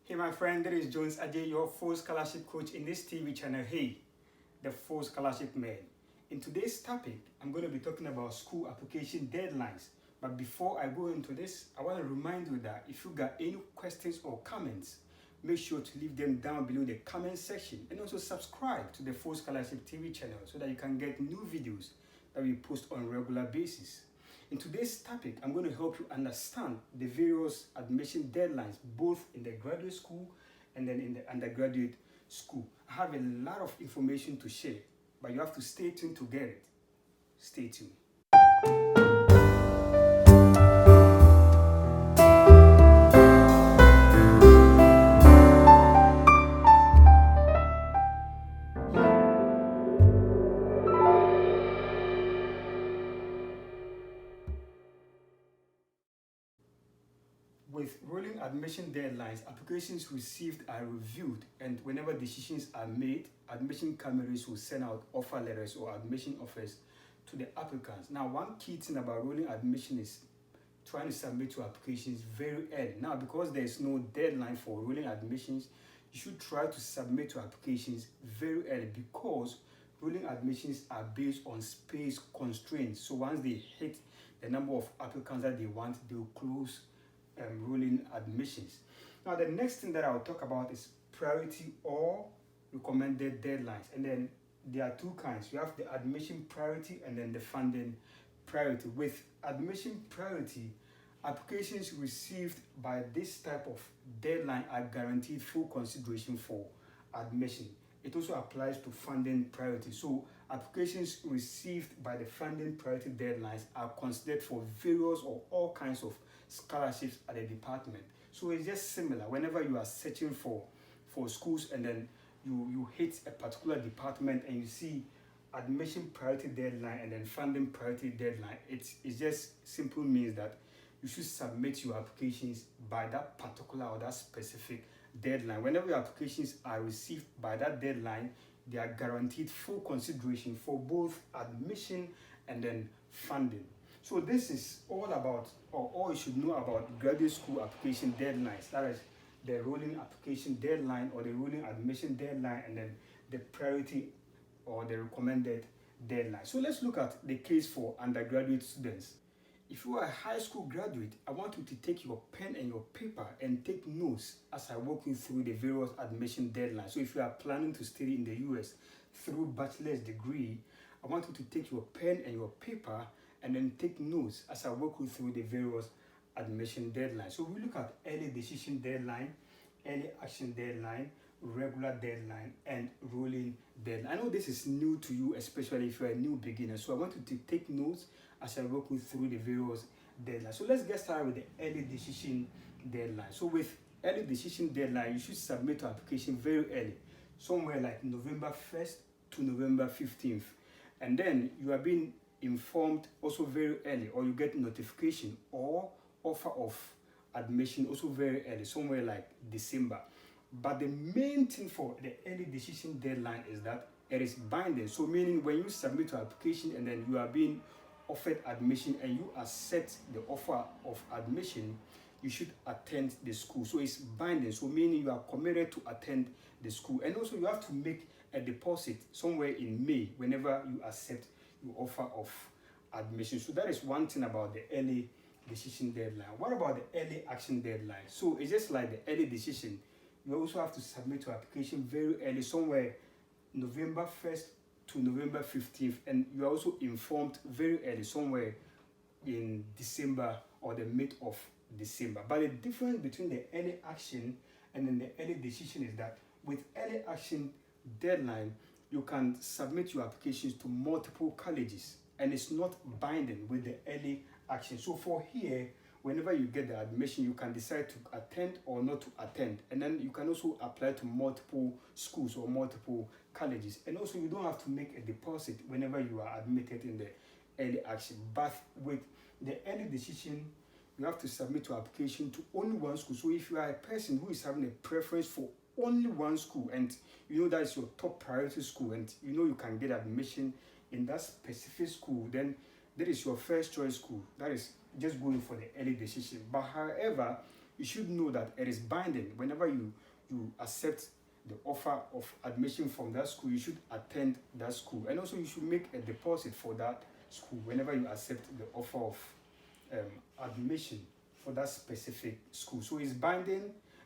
Hey my friend, this is Jones Ajay, your full scholarship coach in this TV channel, Hey, the full scholarship man. In today's topic, I'm going to be talking about school application deadlines. But before I go into this, I want to remind you that if you got any questions or comments, make sure to leave them down below the comment section, and also subscribe to the full scholarship TV channel so that you can get new videos that we post on a regular basis. In today's topic, I'm going to help you understand the various admission deadlines, both in the graduate school and then in the undergraduate school. I have a lot of information to share, but you have to stay tuned to get it. Stay tuned. With rolling admission deadlines, applications received are reviewed, and whenever decisions are made, admission committees will send out offer letters or admission offers to the applicants. Now, one key thing about rolling admission is trying to submit your applications very early. Now, because there is no deadline for rolling admissions, you should try to submit your applications very early, because rolling admissions are based on space constraints. So once they hit the number of applicants that they want, they will close rolling admissions. Now, the next thing that I'll talk about is priority or recommended deadlines. And then there are two kinds. You have the admission priority and then the funding priority. With admission priority, applications received by this type of deadline are guaranteed full consideration for admission. It also applies to funding priority. So applications received by the funding priority deadlines are considered for various or all kinds of scholarships at the department. So it's just similar. Whenever you are searching for schools and then you hit a particular department and you see admission priority deadline and then funding priority deadline, it just simply means that you should submit your applications by that particular or that specific deadline. Whenever your applications are received by that deadline, they are guaranteed full consideration for both admission and then funding. So this is all about, or all you should know about graduate school application deadlines. That is the rolling application deadline or the rolling admission deadline, and then the priority or the recommended deadline. So let's look at the case for undergraduate students. If you are a high school graduate, I want you to take your pen and your paper and take notes as I walk you through the various admission deadlines. So if you are planning to study in the US through bachelor's degree, I want you to take your pen and your paper and then take notes as I walk you through the various admission deadlines. So we look at early decision deadline, early action deadline, regular deadline, and rolling deadline. I know this is new to you, especially if you're a new beginner. So I want you to take notes as I walk you through the various deadlines. So let's get started with the early decision deadline. So with early decision deadline, you should submit your application very early, somewhere like November 1st to November 15th. And then you are being informed also very early, or you get notification or offer of admission also very early, somewhere like December. But the main thing for the early decision deadline is that it is binding. So meaning when you submit your application and then you are being offered admission and you accept the offer of admission, you should attend the school. So it's binding. So meaning you are committed to attend the school. And also you have to make a deposit somewhere in May whenever you accept your offer of admission. So that is one thing about the early decision deadline. What about the early action deadline? So it's just like the early decision. You also have to submit your application very early, somewhere November 1st to November 15th, and you are also informed very early, somewhere in December or the mid of December. But the difference between the early action and then the early decision is that with early action deadline, you can submit your applications to multiple colleges, and it's not binding with the early action. So for here, whenever you get the admission, you can decide to attend or not to attend. And then you can also apply to multiple schools or multiple colleges. And also you don't have to make a deposit whenever you are admitted in the early action. But with the early decision, you have to submit your application to only one school. So if you are a person who is having a preference for only one school, and you know that is your top priority school, and you know you can get admission in that specific school, then that is your first choice school. That is just going for the early decision. But however, you should know that it is binding. Whenever you accept the offer of admission from that school, you should attend that school, and also you should make a deposit for that school whenever you accept the offer of admission for that specific school. So it's binding,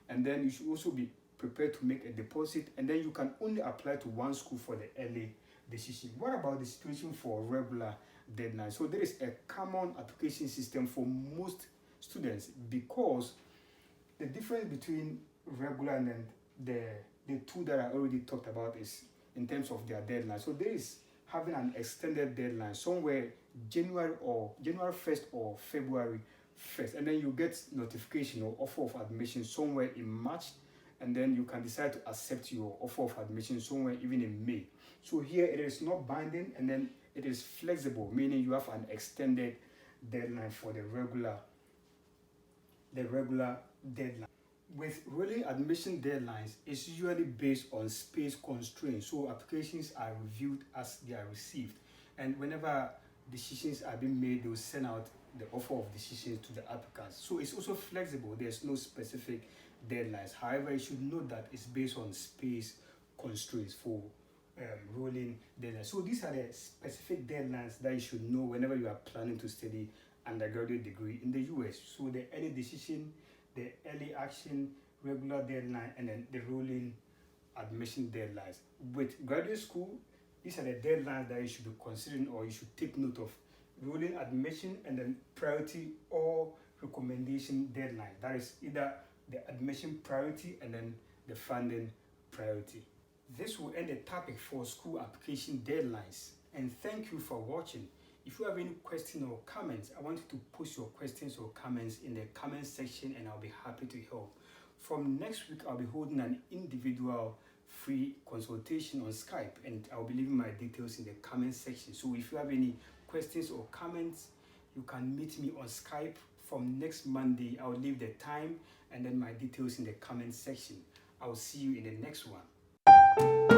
and then you should also be prepared to make a deposit, and then you can only apply to one school for the early decision. What about the situation for regular deadline? So there is a common application system for most students, because the difference between regular and then the two that I already talked about is in terms of their deadline. So there is having an extended deadline somewhere January 1st or February 1st, and then you get notification or offer of admission somewhere in March, and then you can decide to accept your offer of admission somewhere even in May. So here it is not binding, and then it is flexible, meaning you have an extended deadline for the regular deadline. With rolling admission deadlines, it's usually based on space constraints. So applications are reviewed as they are received, and whenever decisions are being made, they will send out the offer of decisions to the applicants. So it's also flexible. There's no specific deadlines. However, you should note that it's based on space constraints for rolling deadlines. So these are the specific deadlines that you should know whenever you are planning to study undergraduate degree in the US. So the early decision, the early action, regular deadline, and then the rolling admission deadlines. With graduate school, these are the deadlines that you should be considering or you should take note of. Rolling admission, and then priority or recommendation deadline. That is either the admission priority and then the funding priority. This will end the topic for school application deadlines. And thank you for watching. If you have any questions or comments, I want you to post your questions or comments in the comment section, and I'll be happy to help. From next week, I'll be holding an individual free consultation on Skype, and I'll be leaving my details in the comment section. So if you have any questions or comments, you can meet me on Skype from next Monday. I'll leave the time and then my details in the comment section. I'll see you in the next one.